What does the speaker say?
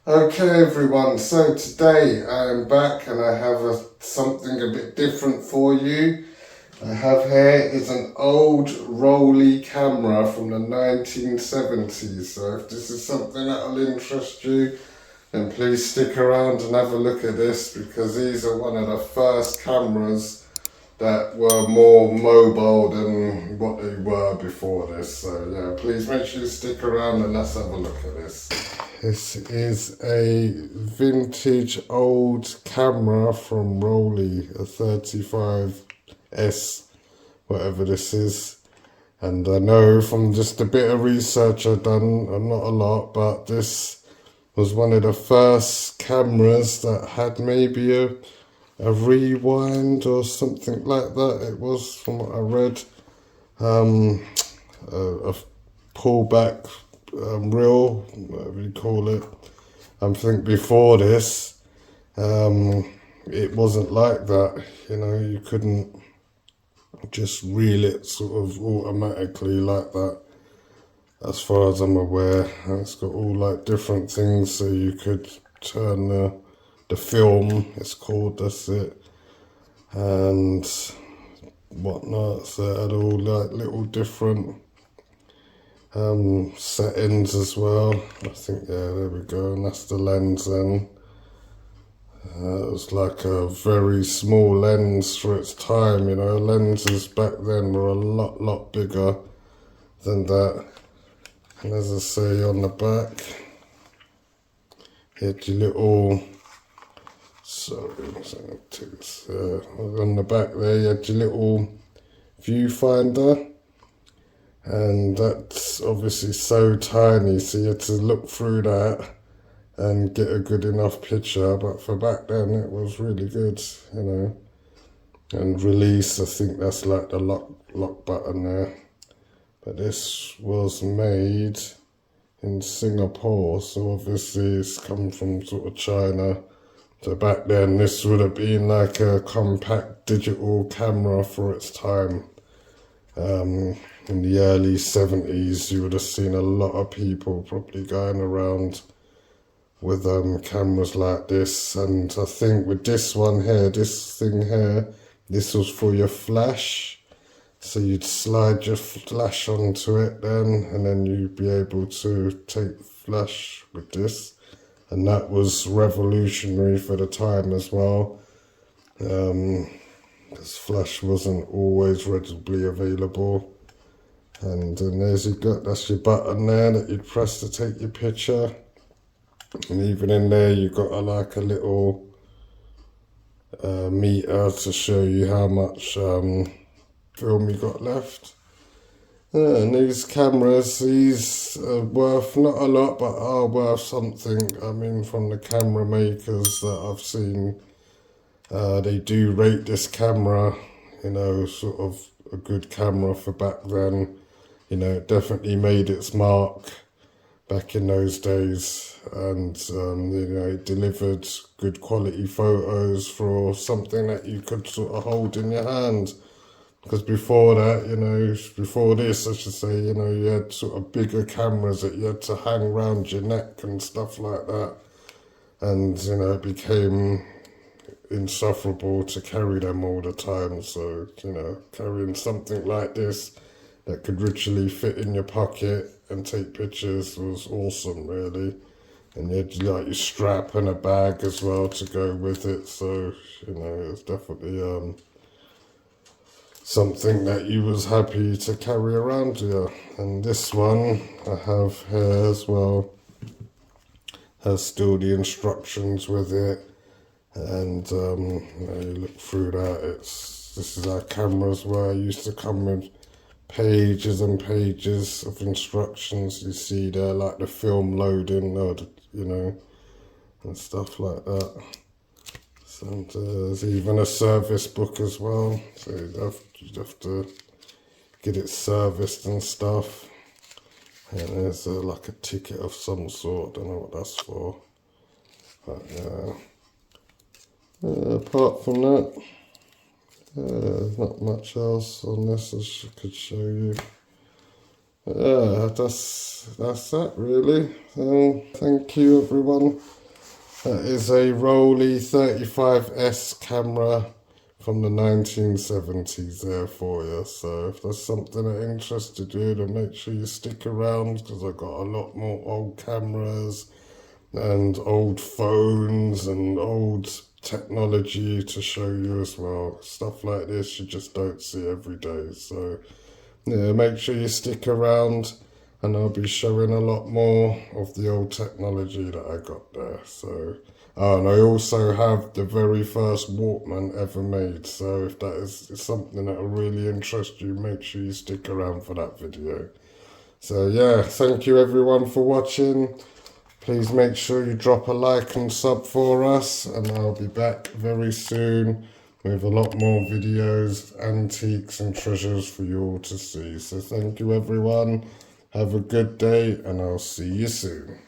Okay everyone, so today I am back and I have something a bit different for you. I have here is an old Rollei camera from the 1970s, so if this is something that will interest you, then please stick around and have a look at this, because these are one of the first cameras that were more mobile than what they were before this. So yeah, please make sure you stick around and let's have a look at this. This is a vintage old camera from Rollei, a 35S, whatever this is. And I know from just a bit of research I've done, not a lot, but this was one of the first cameras that had maybe a rewind or something like that. It was, from what I read, a pullback reel, whatever you call it. I think before this, it wasn't like that. You know, you couldn't just reel it sort of automatically like that, as far as I'm aware. And it's got all like different things, so you could turn the film, it's called, that's it, and whatnot. So it had all like little different settings as well. I think, yeah, there we go, and that's the lens then. It was like a very small lens for its time, you know. Lenses back then were a lot bigger than that. And as I say, on the back, you had your little, on the back there you had your little viewfinder, and that's obviously so tiny, so you had to look through that and get a good enough picture. But for back then it was really good, you know. And release, I think that's like the lock button there. But this was made in Singapore, so obviously it's come from sort of China. So back then this would have been like a compact digital camera for its time. In the early 70s you would have seen a lot of people probably going around with cameras like this. And I think with this one here, this thing here, this was for your flash. So you'd slide your flash onto it then, and then you'd be able to take flash with this. And that was revolutionary for the time as well, because flash wasn't always readily available. And then that's your button there that you'd press to take your picture. And even in there you got like a little meter to show you how much film you got left. And these cameras, these are worth not a lot, but are worth something. I mean, from the camera makers that I've seen, they do rate this camera, you know, sort of a good camera for back then. You know, it definitely made its mark back in those days, and you know, it delivered good quality photos for something that you could sort of hold in your hand. Because before that, you know, before this I should say, you know, you had sort of bigger cameras that you had to hang around your neck and stuff like that, and you know, it became insufferable to carry them all the time. So, you know, carrying something like this that could literally fit in your pocket and take pictures was awesome, really. And you had like your strap and a bag as well to go with it, so you know, it's definitely something that you was happy to carry around here. And this one I have here as well has still the instructions with it, and you know, you look through that, this is how cameras were. Used to come with pages and pages of instructions. You see there like the film loading, or the, you know, and stuff like that. So there's even a service book as well, so you'd have to get it serviced and stuff. And there's like a ticket of some sort, don't know what that's for. But apart from that, there's not much else on this I could show you. Yeah, that's that really. So thank you everyone That is a Rollei 35S camera from the 1970s there for you. So if there's something that interested you, then make sure you stick around, because I've got a lot more old cameras and old phones and old technology to show you as well. Stuff like this you just don't see every day. So yeah, make sure you stick around, and I'll be showing a lot more of the old technology that I got there. So, and I also have the very first Walkman ever made. So if that is something that will really interest you, make sure you stick around for that video. So yeah, thank you everyone for watching. Please make sure you drop a like and sub for us, and I'll be back very soon with a lot more videos, antiques and treasures for you all to see. So thank you everyone. Have a good day, and I'll see you soon.